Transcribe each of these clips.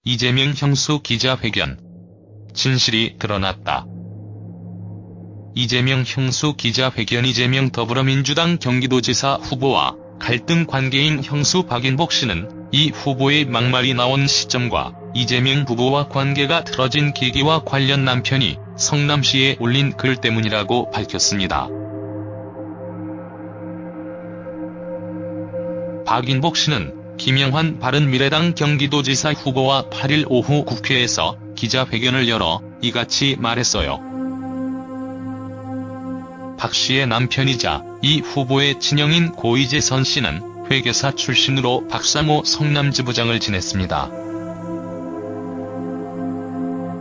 이재명 형수 기자회견. 진실이 드러났다. 이재명 형수 기자회견. 이재명 더불어민주당 경기도지사 후보와 갈등 관계인 형수 박인복 씨는 이 후보의 막말이 나온 시점과 이재명 후보와 관계가 틀어진 계기와 관련 남편이 성남시에 올린 글 때문이라고 밝혔습니다. 박인복 씨는 김영환 바른미래당 경기도지사 후보와 8일 오후 국회에서 기자회견을 열어 이같이 말했어요. 박 씨의 남편이자 이 후보의 친형인 고 이재선 씨는 회계사 출신으로 박사모 성남지부장을 지냈습니다.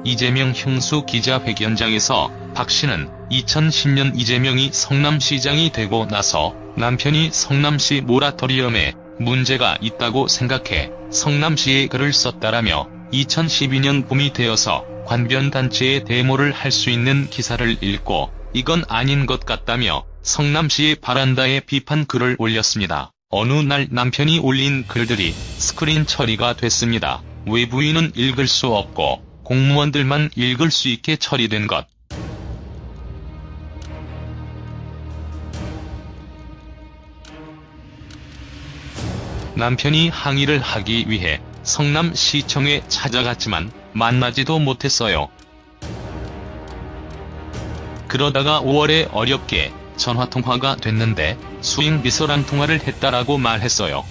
이재명 형수 기자회견장에서 박 씨는 2010년 이재명이 성남시장이 되고 나서 남편이 성남시 모라토리엄에 문제가 있다고 생각해 성남시에 글을 썼다라며 2012년 봄이 되어서 관변단체에 데모를 할 수 있는 기사를 읽고 이건 아닌 것 같다며 성남시에 바란다에 비판 글을 올렸습니다. 어느 날 남편이 올린 글들이 스크린 처리가 됐습니다. 외부인은 읽을 수 없고 공무원들만 읽을 수 있게 처리된 것. 남편이 항의를 하기 위해 성남시청에 찾아갔지만 만나지도 못했어요. 그러다가 5월에 어렵게 전화통화가 됐는데 수행비서랑 통화를 했다라고 말했어요.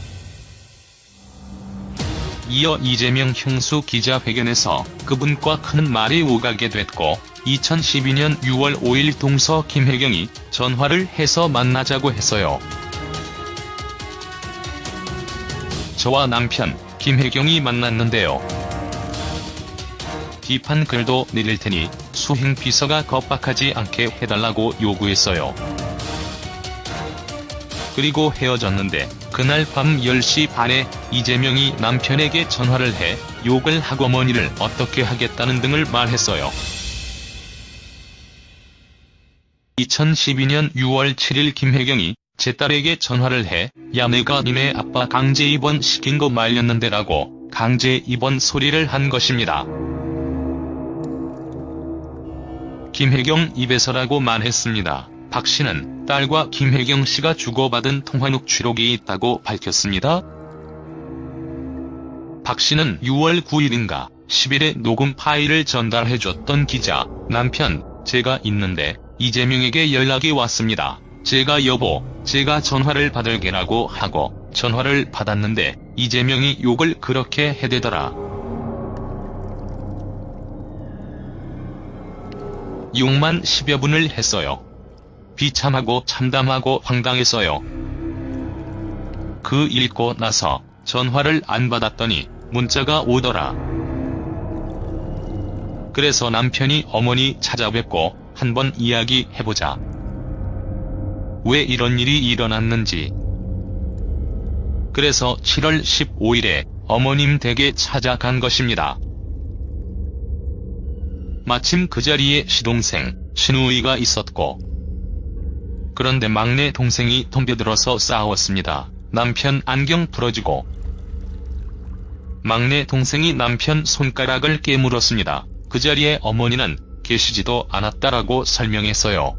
이어 이재명 형수 기자회견에서 그분과 큰 말이 오가게 됐고 2012년 6월 5일 동서 김혜경이 전화를 해서 만나자고 했어요. 저와 남편 김혜경이 만났는데요. 비판 글도 내릴 테니 수행비서가 겁박하지 않게 해달라고 요구했어요. 그리고 헤어졌는데 그날 밤 10시 반에 이재명이 남편에게 전화를 해 욕을 하고 어머니를 어떻게 하겠다는 등을 말했어요. 2012년 6월 7일 김혜경이 제 딸에게 전화를 해 야 내가 니네 아빠 강제 입원 시킨 거 말렸는데 라고 강제 입원 소리를 한 것입니다. 김혜경 입에서라고 말했습니다. 박 씨는 딸과 김혜경 씨가 주고받은 통화 녹취록이 있다고 밝혔습니다. 박 씨는 6월 9일인가 10일에 녹음 파일을 전달해줬던 기자, 남편, 제가 있는데 이재명에게 연락이 왔습니다. 제가 여보, 제가 전화를 받을게라고 하고 전화를 받았는데 이재명이 욕을 그렇게 해대더라. 욕만 10여 분을 했어요. 비참하고 참담하고 황당했어요. 그 읽고 나서 전화를 안 받았더니 문자가 오더라. 그래서 남편이 어머니 찾아뵙고 한번 이야기해보자. 왜 이런 일이 일어났는지. 그래서 7월 15일에 어머님 댁에 찾아간 것입니다. 마침 그 자리에 시동생, 신우이가 있었고 그런데 막내 동생이 덤벼들어서 싸웠습니다. 남편 안경 풀어주고 막내 동생이 남편 손가락을 깨물었습니다. 그 자리에 어머니는 계시지도 않았다라고 설명했어요.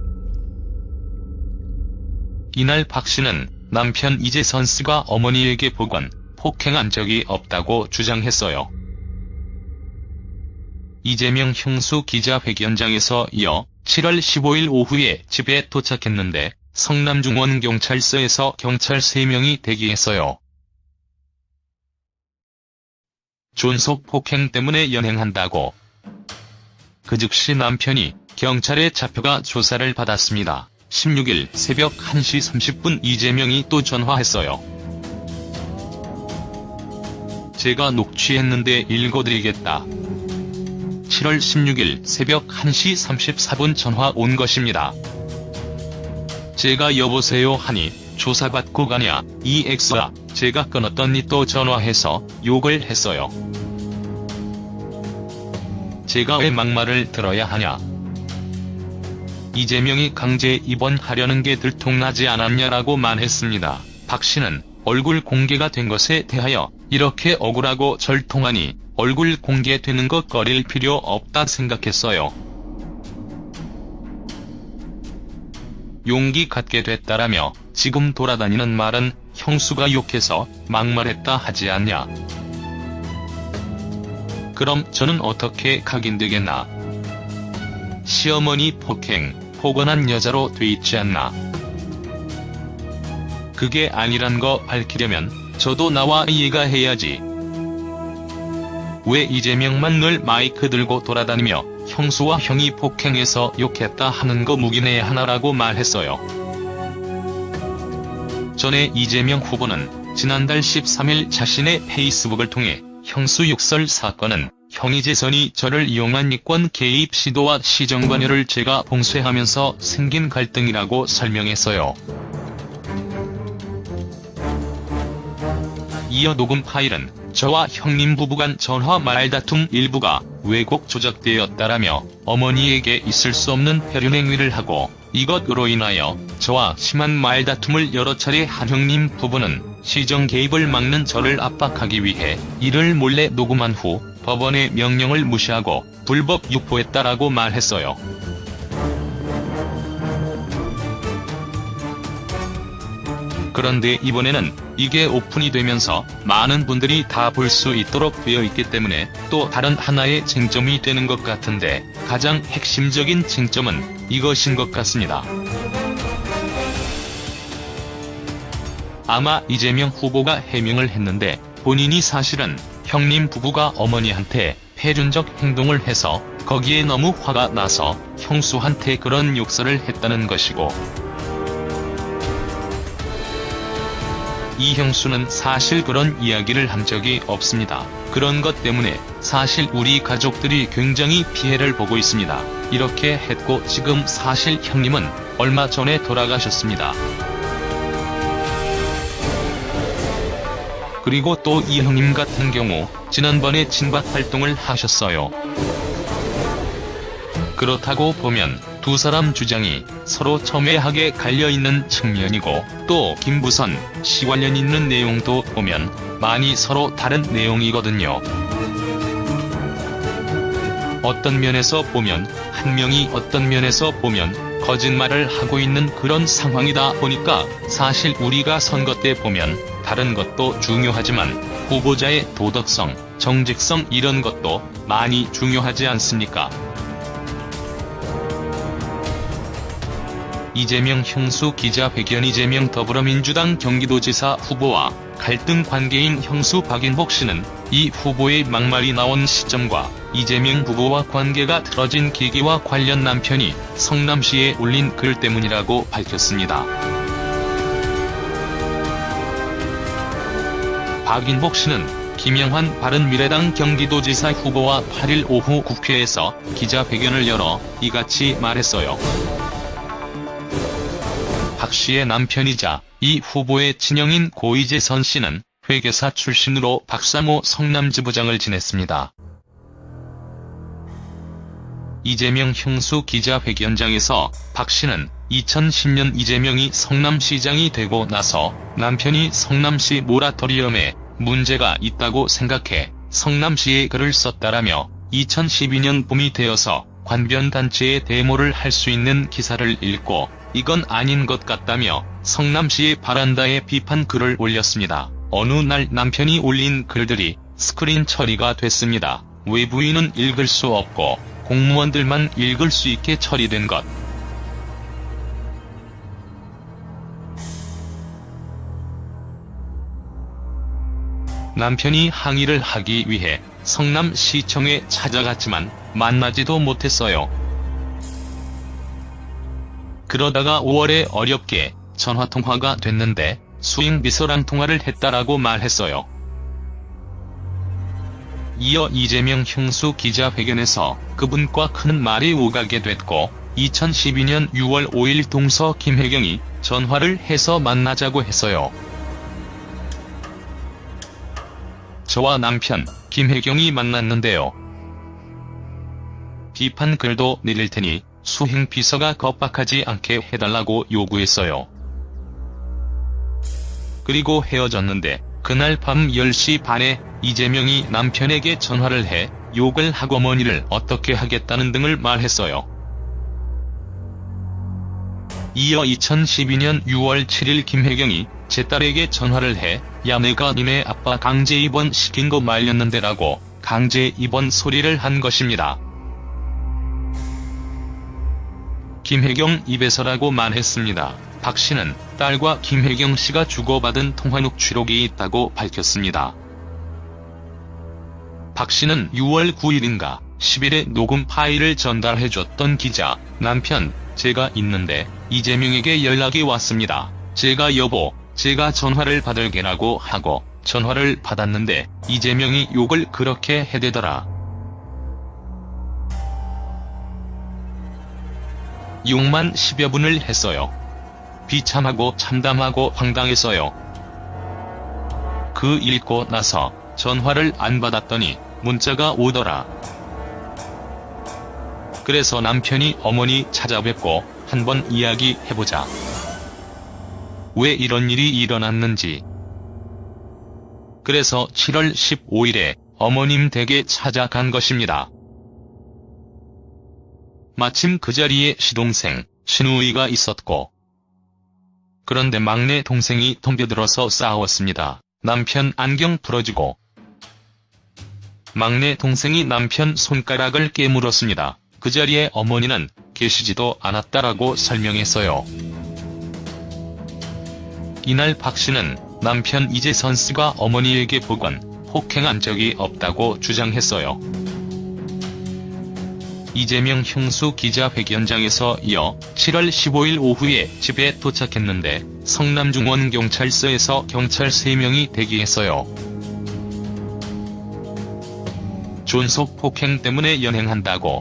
이날 박 씨는 남편 이재선 씨가 어머니에게 폭행한 적이 없다고 주장했어요. 이재명 형수 기자회견장에서 이어 7월 15일 오후에 집에 도착했는데 성남중원경찰서에서 경찰 3명이 대기했어요. 존속 폭행 때문에 연행한다고. 그 즉시 남편이 경찰에 잡혀가 조사를 받았습니다. 16일 새벽 1시 30분 이재명이 또 전화했어요. 제가 녹취했는데 읽어드리겠다. 7월 16일 새벽 1시 34분 전화 온 것입니다. 제가 여보세요 하니 조사받고 가냐 이 X야. 제가 끊었더니 또 전화해서 욕을 했어요. 제가 왜 막말을 들어야 하냐. 이재명이 강제 입원하려는 게 들통나지 않았냐라고 말했습니다. 박 씨는 얼굴 공개가 된 것에 대하여 이렇게 억울하고 절통하니 얼굴 공개되는 것 꺼릴 필요 없다 생각했어요. 용기 갖게 됐다라며 지금 돌아다니는 말은 형수가 욕해서 막말했다 하지 않냐. 그럼 저는 어떻게 각인되겠나. 시어머니 폭행, 포건한 여자로 돼 있지 않나. 그게 아니란 거 밝히려면 저도 나와 이해가 해야지. 왜 이재명만 늘 마이크 들고 돌아다니며 형수와 형이 폭행해서 욕했다 하는 거 묵인해 하나라고 말했어요. 전에 이재명 후보는 지난달 13일 자신의 페이스북을 통해 형수 욕설 사건은 형이 재선이 저를 이용한 이권 개입 시도와 시정 관여를 제가 봉쇄하면서 생긴 갈등이라고 설명했어요. 이어 녹음 파일은 저와 형님 부부 간 전화 말다툼 일부가 왜곡 조작되었다라며 어머니에게 있을 수 없는 폐륜 행위를 하고 이것으로 인하여 저와 심한 말다툼을 여러 차례 한 형님 부부는 시정 개입을 막는 저를 압박하기 위해 이를 몰래 녹음한 후 법원의 명령을 무시하고 불법 유포했다라고 말했어요. 그런데 이번에는 이게 오픈이 되면서 많은 분들이 다 볼 수 있도록 되어 있기 때문에 또 다른 하나의 쟁점이 되는 것 같은데 가장 핵심적인 쟁점은 이것인 것 같습니다. 아마 이재명 후보가 해명을 했는데 본인이 사실은 형님 부부가 어머니한테 폐륜적 행동을 해서 거기에 너무 화가 나서 형수한테 그런 욕설을 했다는 것이고, 이 형수는 사실 그런 이야기를 한 적이 없습니다. 그런 것 때문에 사실 우리 가족들이 굉장히 피해를 보고 있습니다. 이렇게 했고 지금 사실 형님은 얼마 전에 돌아가셨습니다. 그리고 또 이 형님 같은 경우 지난번에 친박 활동을 하셨어요. 그렇다고 보면 두 사람 주장이 서로 첨예하게 갈려있는 측면이고 또 김부선 씨 관련 있는 내용도 보면 많이 서로 다른 내용이거든요. 어떤 면에서 보면 한 명이 어떤 면에서 보면 거짓말을 하고 있는 그런 상황이다 보니까 사실 우리가 선거 때 보면 다른 것도 중요하지만 후보자의 도덕성, 정직성 이런 것도 많이 중요하지 않습니까? 이재명 형수 기자회견. 이재명 더불어민주당 경기도지사 후보와 갈등 관계인 형수 박인복 씨는 이 후보의 막말이 나온 시점과 이재명 부부와 관계가 틀어진 계기와 관련 남편이 성남시에 올린 글 때문이라고 밝혔습니다. 박인복 씨는 김영환 바른미래당 경기도지사 후보와 8일 오후 국회에서 기자회견을 열어 이같이 말했어요. 박 씨의 남편이자 이 후보의 친형인 고이재선 씨는 회계사 출신으로 박사모 성남지부장을 지냈습니다. 이재명 형수 기자회견장에서 박 씨는 2010년 이재명이 성남시장이 되고 나서 남편이 성남시 모라토리엄에 문제가 있다고 생각해 성남시에 글을 썼다라며 2012년 봄이 되어서 관변단체에 데모를 할 수 있는 기사를 읽고 이건 아닌 것 같다며 성남시에 바란다에 비판 글을 올렸습니다. 어느 날 남편이 올린 글들이 스크린 처리가 됐습니다. 외부인은 읽을 수 없고 공무원들만 읽을 수 있게 처리된 것. 남편이 항의를 하기 위해 성남시청에 찾아갔지만 만나지도 못했어요. 그러다가 5월에 어렵게 전화통화가 됐는데 수행비서랑 통화를 했다라고 말했어요. 이어 이재명 형수 기자회견에서 그분과 큰 말이 오가게 됐고 2012년 6월 5일 동서 김혜경이 전화를 해서 만나자고 했어요. 저와 남편 김혜경이 만났는데요. 비판 글도 내릴 테니 수행비서가 겁박하지 않게 해달라고 요구했어요. 그리고 헤어졌는데 그날 밤 10시 반에 이재명이 남편에게 전화를 해 욕을 하고 어머니를 어떻게 하겠다는 등을 말했어요. 이어 2012년 6월 7일 김혜경이 제 딸에게 전화를 해 야 내가 니네 아빠 강제 입원 시킨 거 말렸는데 라고 강제 입원 소리를 한 것입니다. 김혜경 입에서라고 말했습니다. 박 씨는 딸과 김혜경 씨가 주고받은 통화 녹취록이 있다고 밝혔습니다. 박 씨는 6월 9일인가 10일에 녹음 파일을 전달해줬던 기자, 남편, 제가 있는데 이재명에게 연락이 왔습니다. 제가 전화를 받을게라고 하고 전화를 받았는데 이재명이 욕을 그렇게 해대더라. 욕만 10여 분을 했어요. 비참하고 참담하고 황당했어요. 그 읽고 나서 전화를 안 받았더니 문자가 오더라. 그래서 남편이 어머니 찾아뵙고 한번 이야기해보자. 왜 이런 일이 일어났는지. 그래서 7월 15일에 어머님 댁에 찾아간 것입니다. 마침 그 자리에 시동생, 신우이가 있었고, 그런데 막내 동생이 덤벼들어서 싸웠습니다. 남편 안경 풀어주고, 막내 동생이 남편 손가락을 깨물었습니다. 그 자리에 어머니는 계시지도 않았다라고 설명했어요. 이날 박 씨는 남편 이재선 씨가 어머니에게 폭행한 적이 없다고 주장했어요. 이재명 형수 기자회견장에서 이어 7월 15일 오후에 집에 도착했는데 성남중원경찰서에서 경찰 3명이 대기했어요. 존속 폭행 때문에 연행한다고.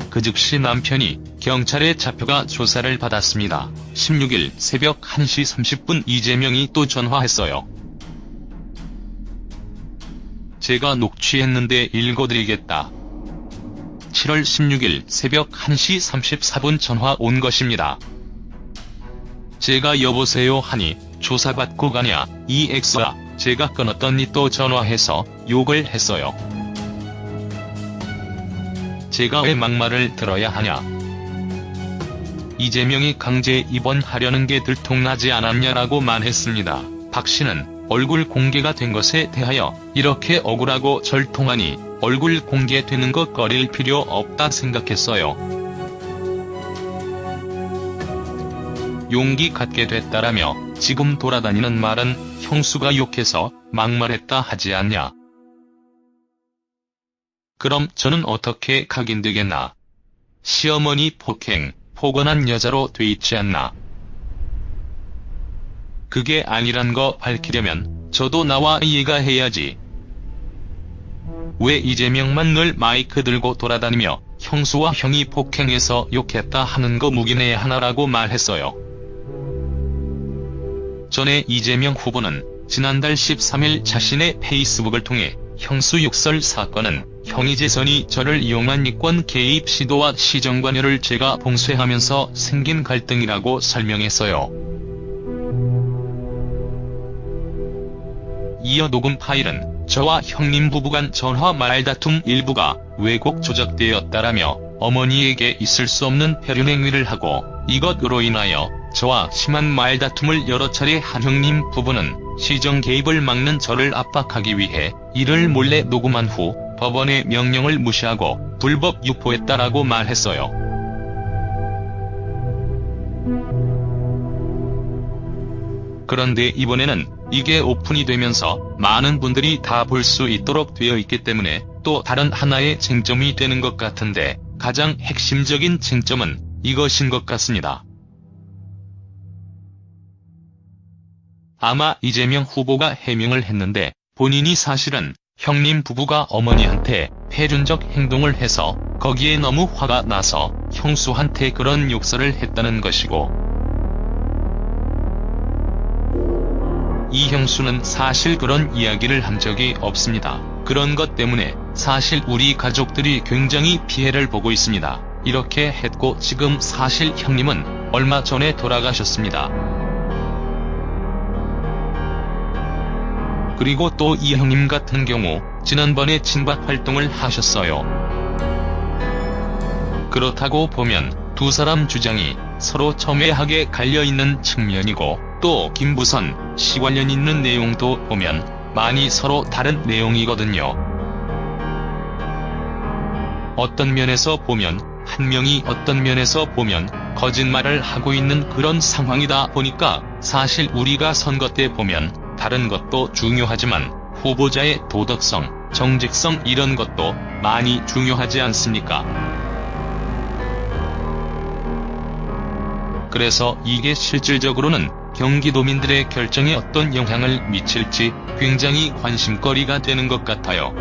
그 즉시 남편이 경찰에 잡혀가 조사를 받았습니다. 16일 새벽 1시 30분 이재명이 또 전화했어요. 제가 녹취했는데 읽어드리겠다. 7월 16일 새벽 1시 34분 전화 온 것입니다. 제가 여보세요 하니 조사받고 가냐 이 X야. 제가 끊었더니 또 전화해서 욕을 했어요. 제가 왜 막말을 들어야 하냐. 이재명이 강제 입원하려는 게 들통나지 않았냐라고 말했습니다. 박 씨는 얼굴 공개가 된 것에 대하여 이렇게 억울하고 절통하니 얼굴 공개되는 것 꺼릴 필요 없다 생각했어요. 용기 갖게 됐다라며 지금 돌아다니는 말은 형수가 욕해서 막말했다 하지 않냐. 그럼 저는 어떻게 각인되겠나. 시어머니 포건한 여자로 돼 있지 않나. 그게 아니란 거 밝히려면 저도 나와 이해가 해야지. 왜 이재명만 늘 마이크 들고 돌아다니며 형수와 형이 폭행해서 욕했다 하는 거 묵인해야 하나라고 말했어요. 전에 이재명 후보는 지난달 13일 자신의 페이스북을 통해 형수 욕설 사건은 형이재선이 저를 이용한 이권 개입 시도와 시정관여를 제가 봉쇄하면서 생긴 갈등이라고 설명했어요. 이어 녹음 파일은 저와 형님 부부 간 전화 말다툼 일부가 왜곡 조작되었다라며 어머니에게 있을 수 없는 폐륜행위를 하고 이것으로 인하여 저와 심한 말다툼을 여러 차례 한 형님 부부는 시정 개입을 막는 저를 압박하기 위해 이를 몰래 녹음한 후 법원의 명령을 무시하고 불법 유포했다라고 말했어요. 그런데 이번에는 이게 오픈이 되면서 많은 분들이 다 볼 수 있도록 되어 있기 때문에 또 다른 하나의 쟁점이 되는 것 같은데 가장 핵심적인 쟁점은 이것인 것 같습니다. 아마 이재명 후보가 해명을 했는데 본인이 사실은 형님 부부가 어머니한테 폐륜적 행동을 해서 거기에 너무 화가 나서 형수한테 그런 욕설을 했다는 것이고, 이 형수는 사실 그런 이야기를 한 적이 없습니다. 그런 것 때문에 사실 우리 가족들이 굉장히 피해를 보고 있습니다. 이렇게 했고 지금 사실 형님은 얼마 전에 돌아가셨습니다. 그리고 또 이 형님 같은 경우 지난번에 친박 활동을 하셨어요. 그렇다고 보면 두 사람 주장이 서로 첨예하게 갈려있는 측면이고 또 김부선 씨 관련 있는 내용도 보면 많이 서로 다른 내용이거든요. 어떤 면에서 보면 한 명이 어떤 면에서 보면 거짓말을 하고 있는 그런 상황이다 보니까 사실 우리가 선거 때 보면 다른 것도 중요하지만 후보자의 도덕성, 정직성 이런 것도 많이 중요하지 않습니까? 그래서 이게 실질적으로는 경기도민들의 결정에 어떤 영향을 미칠지 굉장히 관심거리가 되는 것 같아요.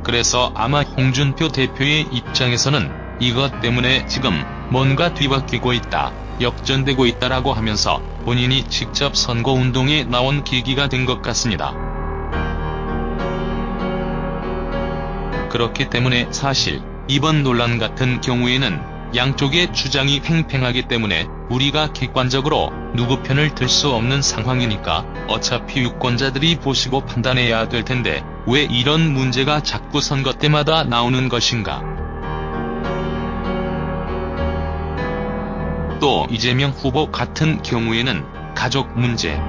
그래서 아마 홍준표 대표의 입장에서는 이것 때문에 지금 뭔가 뒤바뀌고 있다, 역전되고 있다라고 하면서 본인이 직접 선거운동에 나온 계기가 된 것 같습니다. 그렇기 때문에 사실 이번 논란 같은 경우에는 양쪽의 주장이 팽팽하기 때문에 우리가 객관적으로 누구 편을 들 수 없는 상황이니까 어차피 유권자들이 보시고 판단해야 될 텐데 왜 이런 문제가 자꾸 선거 때마다 나오는 것인가. 또 이재명 후보 같은 경우에는 가족 문제,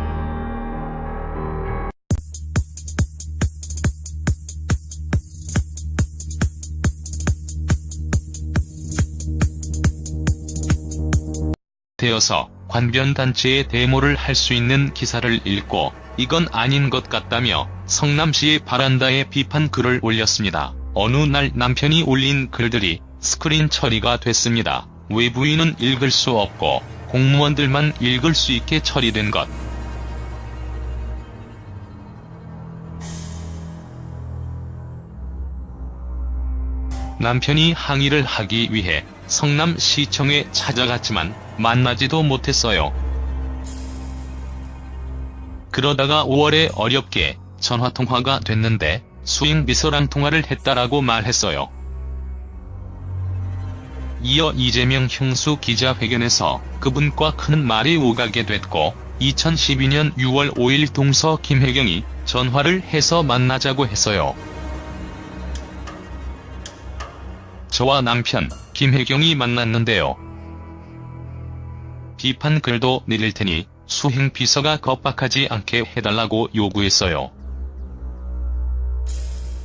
되어서 관변단체의 데모를 할 수 있는 기사를 읽고 이건 아닌 것 같다며 성남시의 바란다에 비판 글을 올렸습니다. 어느 날 남편이 올린 글들이 스크린 처리가 됐습니다. 외부인은 읽을 수 없고 공무원들만 읽을 수 있게 처리된 것. 남편이 항의를 하기 위해 성남시청에 찾아갔지만 만나지도 못했어요. 그러다가 5월에 어렵게 전화통화가 됐는데 수행비서랑 통화를 했다라고 말했어요. 이어 이재명 형수 기자회견에서 그분과 큰 말이 오가게 됐고 2012년 6월 5일 동서 김혜경이 전화를 해서 만나자고 했어요. 저와 남편 김혜경이 만났는데요. 비판 글도 내릴 테니 수행비서가 겁박하지 않게 해달라고 요구했어요.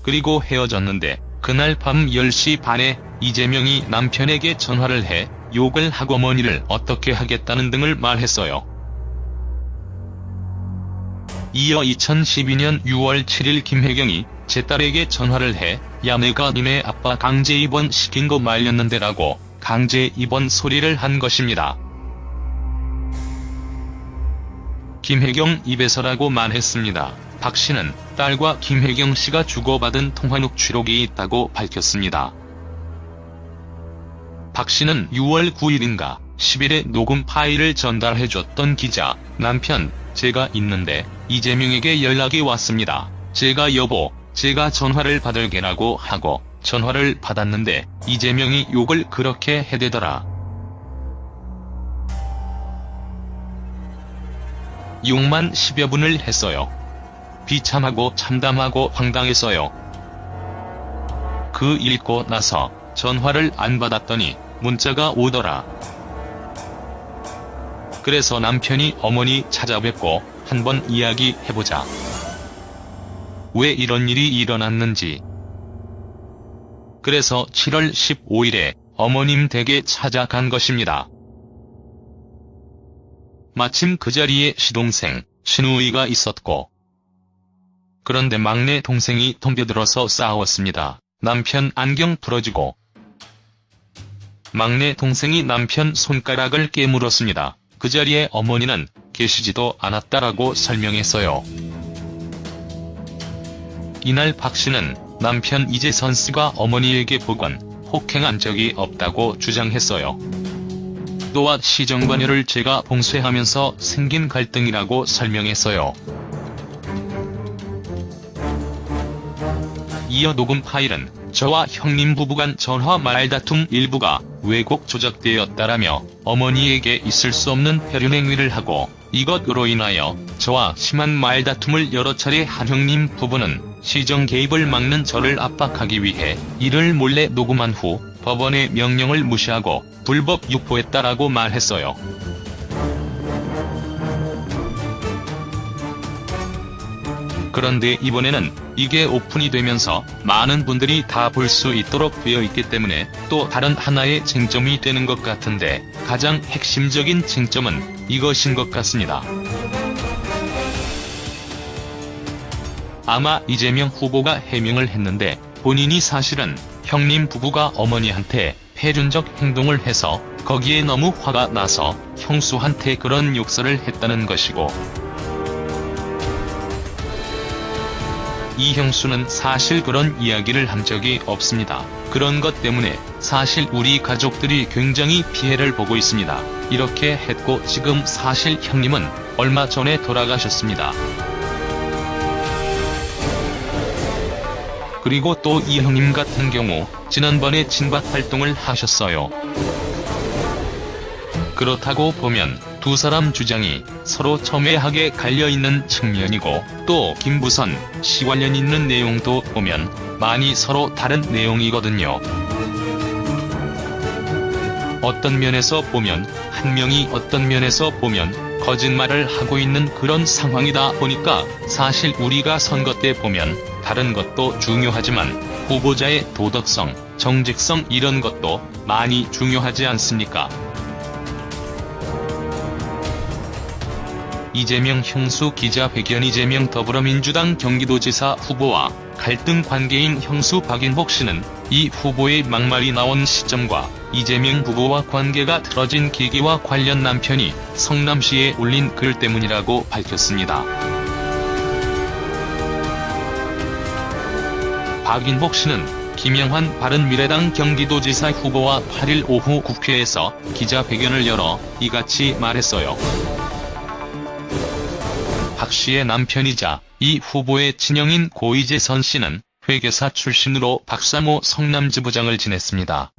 그리고 헤어졌는데 그날 밤 10시 반에 이재명이 남편에게 전화를 해 욕을 하고 어머니를 어떻게 하겠다는 등을 말했어요. 이어 2012년 6월 7일 김혜경이 제 딸에게 전화를 해 야 내가 니네 아빠 강제 입원 시킨 거 말렸는데 라고 강제 입원 소리를 한 것입니다. 김혜경 입에서라고 말했습니다. 박 씨는 딸과 김혜경 씨가 주고받은 통화 녹취록이 있다고 밝혔습니다. 박 씨는 6월 9일인가 10일에 녹음 파일을 전달해줬던 기자, 남편, 제가 있는데 이재명에게 연락이 왔습니다. 제가 여보, 제가 전화를 받을게라고 하고 전화를 받았는데 이재명이 욕을 그렇게 해대더라. 욕만 10여 분을 했어요. 비참하고 참담하고 황당했어요. 그 읽고 나서 전화를 안 받았더니 문자가 오더라. 그래서 남편이 어머니 찾아뵙고 한번 이야기해보자. 왜 이런 일이 일어났는지. 그래서 7월 15일에 어머님 댁에 찾아간 것입니다. 마침 그 자리에 시동생, 신우이가 있었고 그런데 막내 동생이 덤벼들어서 싸웠습니다. 남편 안경 부러지고 막내 동생이 남편 손가락을 깨물었습니다. 그 자리에 어머니는 계시지도 않았다라고 설명했어요. 이날 박 씨는 남편 이재선 씨가 어머니에게 보건 혹행한 적이 없다고 주장했어요. 또한 시정관여를 제가 봉쇄하면서 생긴 갈등이라고 설명했어요. 이어 녹음 파일은 저와 형님 부부 간 전화 말다툼 일부가 왜곡 조작되었다라며 어머니에게 있을 수 없는 폐륜행위를 하고 이것으로 인하여 저와 심한 말다툼을 여러 차례 한 형님 부부는 시정 개입을 막는 저를 압박하기 위해 이를 몰래 녹음한 후 법원의 명령을 무시하고 불법 유포했다라고 말했어요. 그런데 이번에는 이게 오픈이 되면서 많은 분들이 다 볼 수 있도록 되어 있기 때문에 또 다른 하나의 쟁점이 되는 것 같은데 가장 핵심적인 쟁점은 이것인 것 같습니다. 아마 이재명 후보가 해명을 했는데 본인이 사실은 형님 부부가 어머니한테 폐륜적 행동을 해서 거기에 너무 화가 나서 형수한테 그런 욕설을 했다는 것이고, 이 형수는 사실 그런 이야기를 한 적이 없습니다. 그런 것 때문에 사실 우리 가족들이 굉장히 피해를 보고 있습니다. 이렇게 했고 지금 사실 형님은 얼마 전에 돌아가셨습니다. 그리고 또 이 형님 같은 경우 지난번에 친박 활동을 하셨어요. 그렇다고 보면 두 사람 주장이 서로 첨예하게 갈려있는 측면이고, 또 김부선 씨 관련 있는 내용도 보면 많이 서로 다른 내용이거든요. 어떤 면에서 보면 한 명이 어떤 면에서 보면 거짓말을 하고 있는 그런 상황이다 보니까 사실 우리가 선거 때 보면 다른 것도 중요하지만 후보자의 도덕성, 정직성 이런 것도 많이 중요하지 않습니까? 이재명 형수 기자회견. 이재명 더불어민주당 경기도지사 후보와 갈등 관계인 형수 박인복 씨는 이 후보의 막말이 나온 시점과 이재명 부부와 관계가 틀어진 계기와 관련 남편이 성남시에 올린 글 때문이라고 밝혔습니다. 박인복 씨는 김영환 바른미래당 경기도지사 후보와 8일 오후 국회에서 기자회견을 열어 이같이 말했어요. 박 씨의 남편이자 이 후보의 친형인 고이재선 씨는 회계사 출신으로 박사모 성남지부장을 지냈습니다.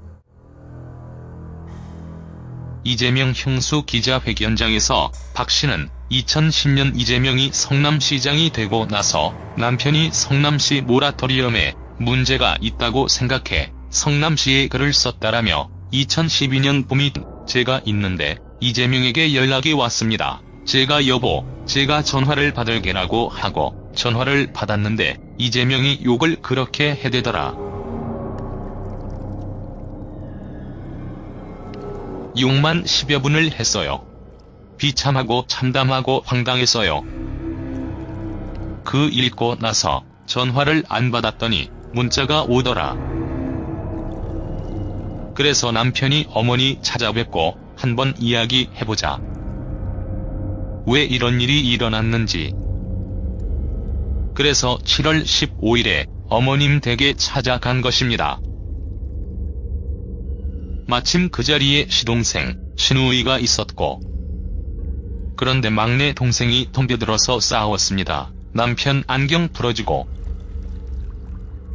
이재명 형수 기자회견장에서 박 씨는 2010년 이재명이 성남시장이 되고 나서 남편이 성남시 모라토리엄에 문제가 있다고 생각해 성남시에 글을 썼다라며 2012년 봄이 제가 있는데 이재명에게 연락이 왔습니다. 제가 전화를 받을게라고 하고 전화를 받았는데 이재명이 욕을 그렇게 해대더라. 욕만 10여 분을 했어요. 비참하고 참담하고 황당했어요. 그 읽고 나서 전화를 안 받았더니 문자가 오더라. 그래서 남편이 어머니 찾아뵙고 한번 이야기해보자. 왜 이런 일이 일어났는지. 그래서 7월 15일에 어머님 댁에 찾아간 것입니다. 마침 그 자리에 시동생, 시누이가 있었고, 그런데 막내 동생이 덤벼들어서 싸웠습니다. 남편 안경 부러지고,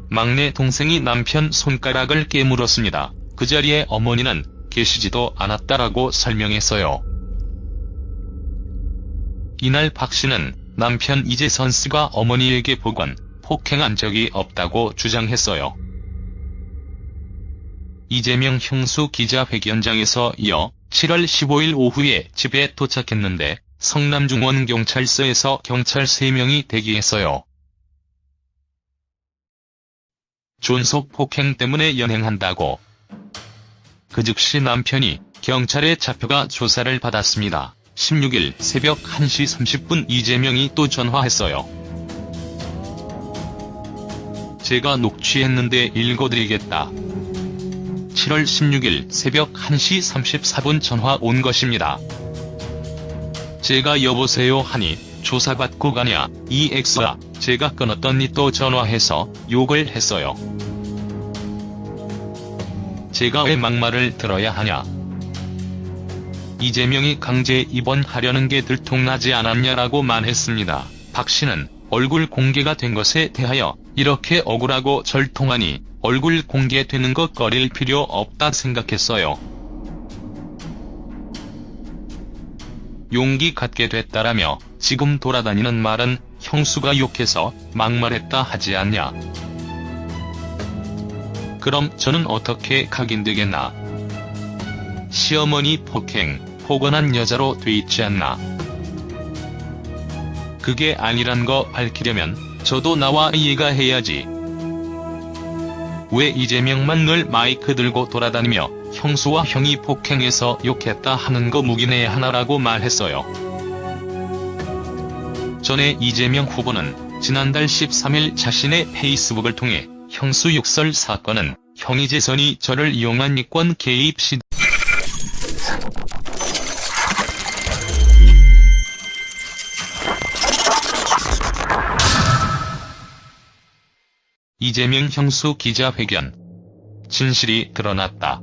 막내 동생이 남편 손가락을 깨물었습니다. 그 자리에 어머니는 계시지도 않았다라고 설명했어요. 이날 박 씨는 남편 이재선 씨가 어머니에게 보건 폭행한 적이 없다고 주장했어요. 이재명 형수 기자회견장에서 이어 7월 15일 오후에 집에 도착했는데 성남중원경찰서에서 경찰 3명이 대기했어요. 존속 폭행 때문에 연행한다고. 그 즉시 남편이 경찰에 잡혀가 조사를 받았습니다. 16일 새벽 1시 30분 이재명이 또 전화했어요. 제가 녹취했는데 읽어드리겠다. 7월 16일 새벽 1시 34분 전화 온 것입니다. 제가 여보세요 하니 조사받고 가냐 이 X야. 제가 끊었더니 또 전화해서 욕을 했어요. 제가 왜 막말을 들어야 하냐. 이재명이 강제 입원하려는 게 들통나지 않았냐라고 말했습니다. 박 씨는 얼굴 공개가 된 것에 대하여 이렇게 억울하고 절통하니 얼굴 공개되는 것 꺼릴 필요 없다 생각했어요. 용기 갖게 됐다라며 지금 돌아다니는 말은 형수가 욕해서 막말했다 하지 않냐. 그럼 저는 어떻게 각인되겠나. 시어머니 폭행, 포건한 여자로 돼 있지 않나. 그게 아니란 거 밝히려면 저도 나와 이해가 해야지. 왜 이재명만 늘 마이크 들고 돌아다니며 형수와 형이 폭행해서 욕했다 하는 거 묵인해 하나라고 말했어요. 전에 이재명 후보는 지난달 13일 자신의 페이스북을 통해 형수 욕설 사건은 형이재선이 저를 이용한 이권 개입 시도 이재명 형수 기자회견. 진실이 드러났다.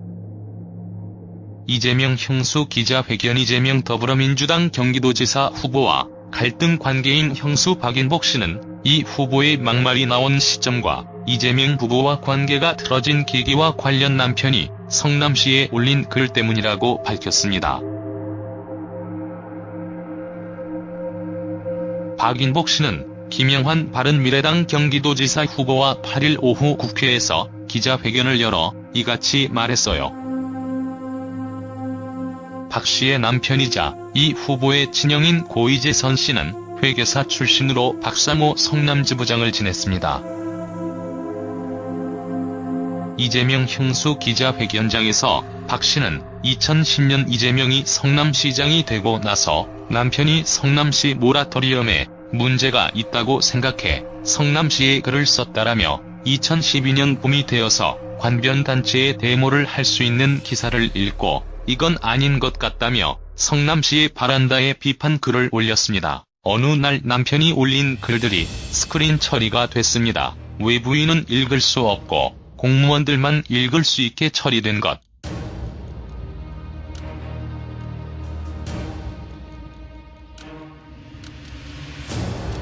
이재명 형수 기자회견. 이재명 더불어민주당 경기도지사 후보와 갈등 관계인 형수 박인복 씨는 이 후보의 막말이 나온 시점과 이재명 부부와 관계가 틀어진 계기와 관련 남편이 성남시에 올린 글 때문이라고 밝혔습니다. 박인복 씨는 김영환 바른미래당 경기도지사 후보와 8일 오후 국회에서 기자회견을 열어 이같이 말했어요. 박 씨의 남편이자 이 후보의 친형인 고이재선 씨는 회계사 출신으로 박상호 성남지부장을 지냈습니다. 이재명 형수 기자회견장에서 박 씨는 2010년 이재명이 성남시장이 되고 나서 남편이 성남시 모라토리엄에 문제가 있다고 생각해 성남시에 글을 썼다라며 2012년 봄이 되어서 관변단체에 데모를 할 수 있는 기사를 읽고 이건 아닌 것 같다며 성남시의 바란다에 비판 글을 올렸습니다. 어느 날 남편이 올린 글들이 스크린 처리가 됐습니다. 외부인은 읽을 수 없고 공무원들만 읽을 수 있게 처리된 것.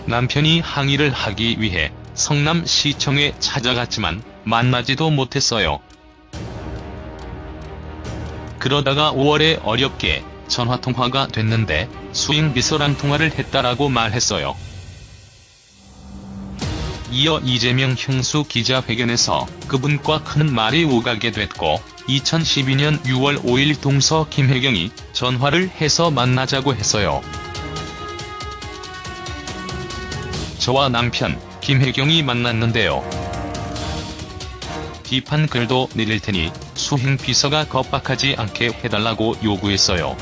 남편이 항의를 하기 위해 성남시청에 찾아갔지만 만나지도 못했어요. 그러다가 5월에 어렵게 전화통화가 됐는데 수행비서랑 통화를 했다라고 말했어요. 이어 이재명 형수 기자회견에서 그분과 큰 말이 오가게 됐고 2012년 6월 5일 동서 김혜경이 전화를 해서 만나자고 했어요. 저와 남편 김혜경이 만났는데요. 비판 글도 내릴 테니 수행비서가 겁박하지 않게 해달라고 요구했어요.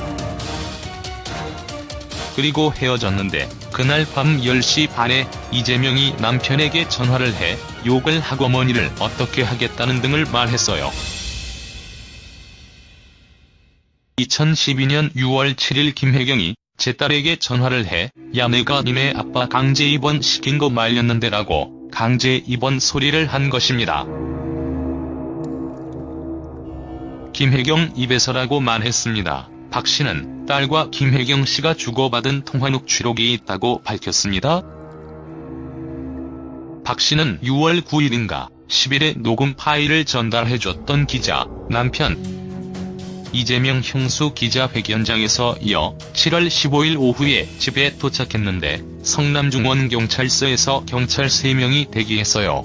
그리고 헤어졌는데 그날 밤 10시 반에 이재명이 남편에게 전화를 해 욕을 하고 어머니를 어떻게 하겠다는 등을 말했어요. 2012년 6월 7일 김혜경이 제 딸에게 전화를 해 야 내가 니네 아빠 강제 입원 시킨 거 말렸는데 라고 강제 입원 소리를 한 것입니다. 김혜경 입에서라고 말했습니다. 박 씨는 딸과 김혜경 씨가 주고받은 통화 녹취록이 있다고 밝혔습니다. 박 씨는 6월 9일인가 10일에 녹음 파일을 전달해줬던 기자, 남편 이재명 형수 기자회견장에서 이어 7월 15일 오후에 집에 도착했는데 성남중원경찰서에서 경찰 3명이 대기했어요.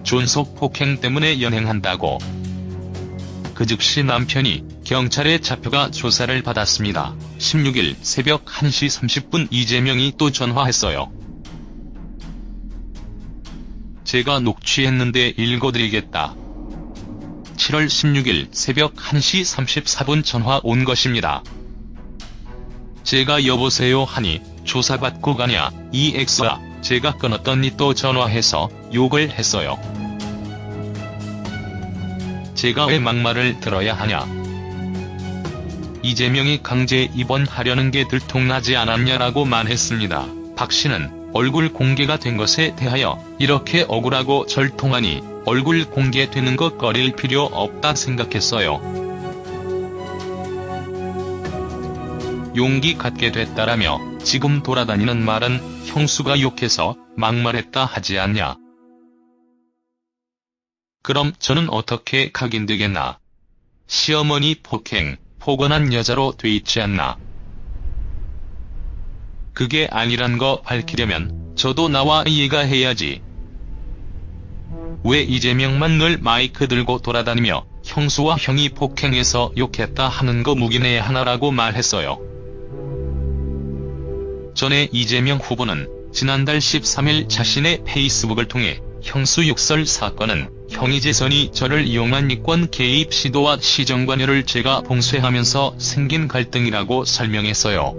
존속 폭행 때문에 연행한다고. 그 즉시 남편이 경찰에 잡혀가 조사를 받았습니다. 16일 새벽 1시 30분 이재명이 또 전화했어요. 제가 녹취했는데 읽어드리겠다. 7월 16일 새벽 1시 34분 전화 온 것입니다. 제가 여보세요 하니 조사받고 가냐 이 X야. 제가 끊었더니 또 전화해서 욕을 했어요. 제가 왜 막말을 들어야 하냐. 이재명이 강제 입원하려는 게 들통나지 않았냐라고 말했습니다. 박 씨는 얼굴 공개가 된 것에 대하여 이렇게 억울하고 절통하니 얼굴 공개되는 것 꺼릴 필요 없다 생각했어요. 용기 갖게 됐다라며 지금 돌아다니는 말은 형수가 욕해서 막말했다 하지 않냐. 그럼 저는 어떻게 각인되겠나. 시어머니 폭행, 포건한 여자로 돼 있지 않나. 그게 아니란 거 밝히려면 저도 나와 이해가 해야지. 왜 이재명만 늘 마이크 들고 돌아다니며 형수와 형이 폭행해서 욕했다 하는 거 묵인의 하나라고 말했어요. 전에 이재명 후보는 지난달 13일 자신의 페이스북을 통해 형수 욕설 사건은 형이재선이 저를 이용한 이권 개입 시도와 시정관여를 제가 봉쇄하면서 생긴 갈등이라고 설명했어요.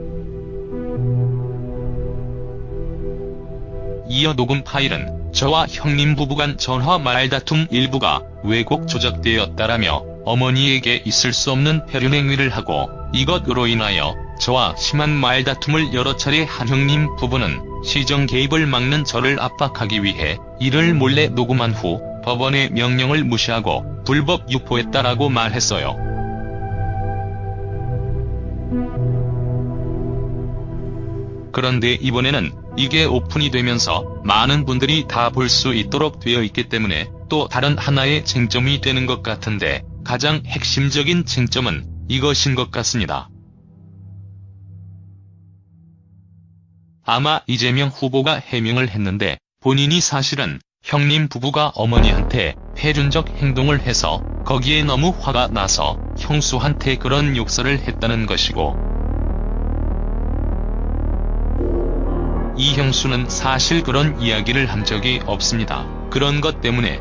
이어 녹음 파일은 저와 형님 부부 간 전화 말다툼 일부가 왜곡 조작되었다라며 어머니에게 있을 수 없는 폐륜행위를 하고 이것으로 인하여 저와 심한 말다툼을 여러 차례 한 형님 부부는 시정 개입을 막는 저를 압박하기 위해 이를 몰래 녹음한 후 법원의 명령을 무시하고 불법 유포했다라고 말했어요. 그런데 이번에는 이게 오픈이 되면서 많은 분들이 다 볼 수 있도록 되어 있기 때문에 또 다른 하나의 쟁점이 되는 것 같은데 가장 핵심적인 쟁점은 이것인 것 같습니다. 아마 이재명 후보가 해명을 했는데 본인이 사실은 형님 부부가 어머니한테 폐륜적 행동을 해서 거기에 너무 화가 나서 형수한테 그런 욕설을 했다는 것이고, 이 형수는 사실 그런 이야기를 한 적이 없습니다. 그런 것 때문에